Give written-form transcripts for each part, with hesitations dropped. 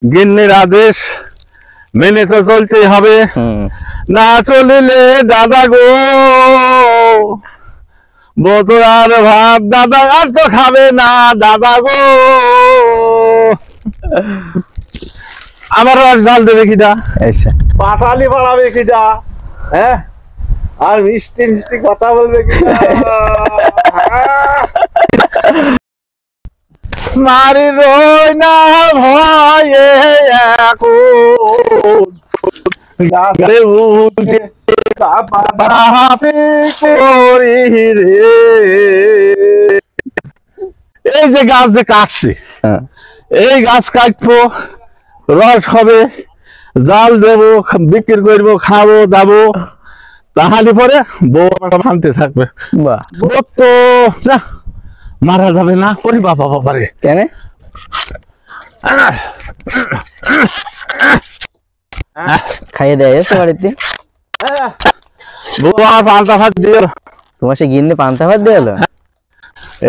গিন্নির আদেশ মেনে তো চলতেই হবে, না চলিলে দাদা গো বোতল আর ভাত দাদা আর তো খাবে না দাদা গো। আমার আর জাল দেবে কিটা, পাটালি বাড়াবে কিটা, হ্যাঁ আর মিষ্টি মিষ্টি কথা বলবে কিটা। মারি রই না ভয়ে এখন গাছে উঠে করি রে। এই যে গাছ যে কাটছে, এই গাছ কাটবো, রস হবে, জাল দেবো, বিক্রি করবো, খাবো দাবো, তাহলে পরে বউ ভাঙতে থাকবে। বউ তো না মারা যাবে না, করি বাবা বাবারে কেন খাইয়ে দেয় এসে বাড়িতে? বউ আমার পান্তা ভাত দিয়ে তোমার সে গিন্নি পান্তা ভাত দিয়ে এলো?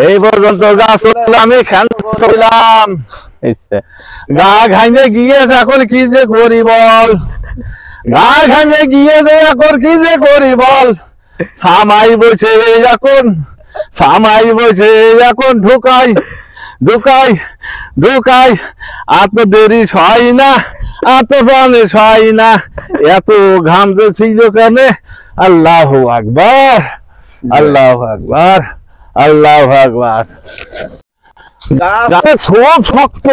এই পর্যন্ত গাছ আমি খেয়াল করলাম, গা ঘাইতে গিয়েছে, এখন কি যে করি বল, গা ঘাইতে গিয়েছে, এখন কি যে করি বল, সামাই বসে এখন, সামাই বসে এখন ঢুকাই ঢুকাই ঢুকাই, এত দেরি সয় না, এত প্রাণে সয় না, এত ঘামতে ছিল কেনে। আল্লাহ আকবার, আল্লাহ আকবার, আল্লাহ আকবার। গাছে খুব শক্ত,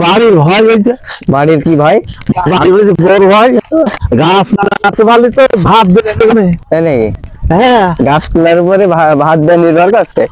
বাড়ির ভয় বলছে, বাড়ির কি ভাই? বাড়ি বলছে বড় ভাই, গাছ লাগাতে পারলে তো ভাত দেবে, তাই নাকি? হ্যাঁ গাছ তোলার উপরে ভাত দেওয়া নির্ভর করছে।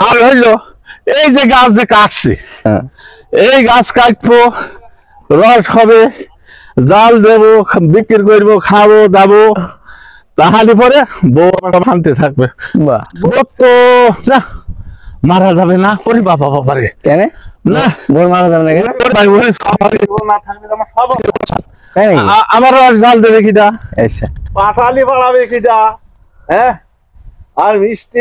আর হইলো এই যে গাছ যে কাটছে, এই গাছ কাটবো, রস হবে, জাল দেবো, বিক্রি করবো, খাবো দাবো, তাহলে পরে বউ ভাঙতে থাকবে। বউ তো না মারা যাবে না, করি বাবা বাবারে কেন না, বোর মারা যাবে না কেন? আমার আর জাল দেবে কিটা, পাটালি বাড়াবে কিটা, হ্যাঁ আর মিষ্টি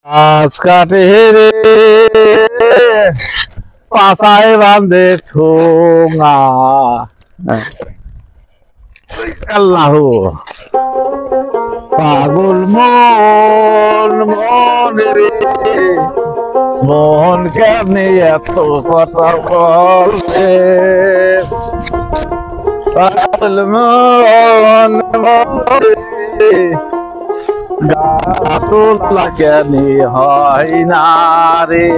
গাছ কাটে রে পাশায় বাঁধে ঠোঙা। আল্লাহ পাগল মন মন রে মন কেমনে এত কথা বলছে পাগল মন মন রে গাছ তোলা কেন হয় না রে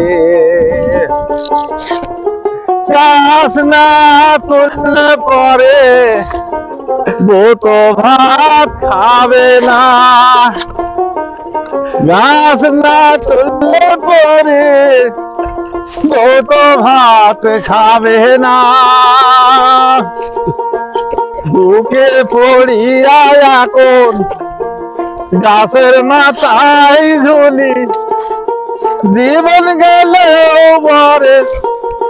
গাছ না তুললে পরে বউ তো ভাত খাবে না গাছ না তুললে পরে বউ তো ভাত খাবে না বুকে পড়িয়া এখন গাছের মাথায় ঝুলি জীবন গেলেও মরে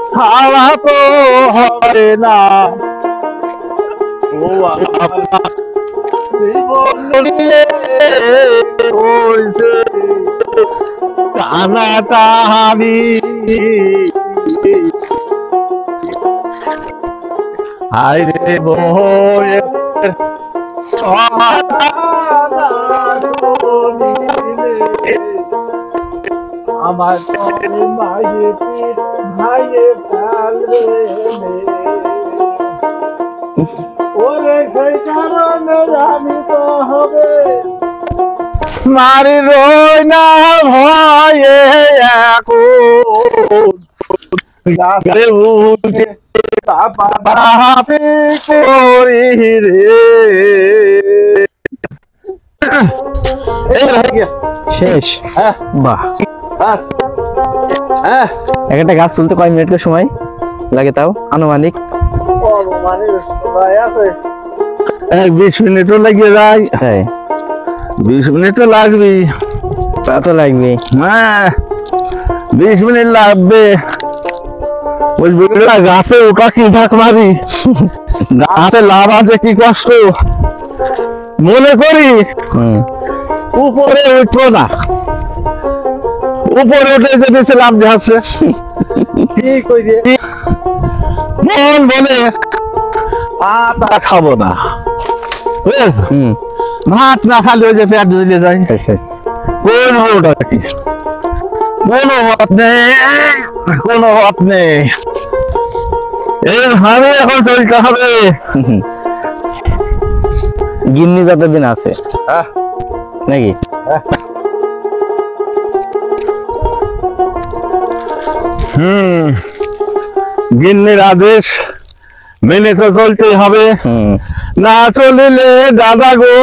ছাড়া তো হয় না ও আল্লাহ জীবন নিয়ে হইছে টানাটানি হায় রে বউয়ের আমার মায়ে ভাইয়ে ফেলবে ওরে সেই কারণে জানি তো হবে মারি রই না ভয়ে এখন গাছে উঠে করি রে শেষ। হ্যাঁ বাহ, বাস হ্যাঁ একটা গাছ তুলতে কয় মিনিট সময় লাগে তাও আনুমানিক? 20 মিনিটও লাগিয়ে যায়। হ্যাঁ 20 মিনিটও লাগবে। তা তো লাগবে। হ্যাঁ 20 মিনিট লাগবে। বুঝবি না গাছে ওটা কি ঝাঁক মারি গাছে লাভ আছে কি কষ্ট মনে করি উপরে উঠবো না উপরে উঠে যে নিচে লাভ যাচ্ছে মন বলে আটা খাবো না ভাত না খালে ওই যে পেট জ্বলে যায় কোন ওটা কি কোনো মত নেই কোনো মত নেই এইভাবে এখন চলতে হবে গিন্নি যতদিন আছে নাকি গিন্নির আদেশ মেনে তো চলতেই হবে না চলিলে দাদা গো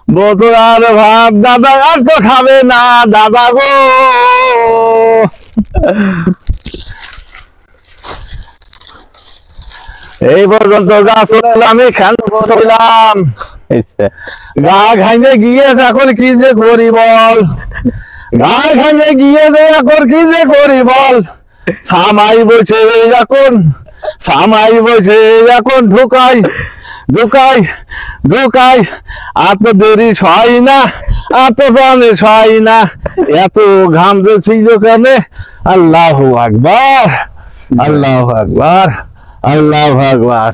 বোতল আর ভাত দাদা আর তো খাবে না দাদা গো এই পর্যন্ত গাছ আমি খেয়াল করলাম গা ঘাইনে গিয়ে এখন কি যে করি বল গা ঘাইনে গিয়ে যে এখন কি যে করি বল সামাই বসে এখন সামাই বসে এখন ঢুকাই ঢুকাই ঢুকাই এত দেরি সয় না এত প্রাণে সয় না এত ঘাম দিয়েছি দোকানে আল্লাহ আকবার আল্লাহ আকবার আল্লাহ আকবার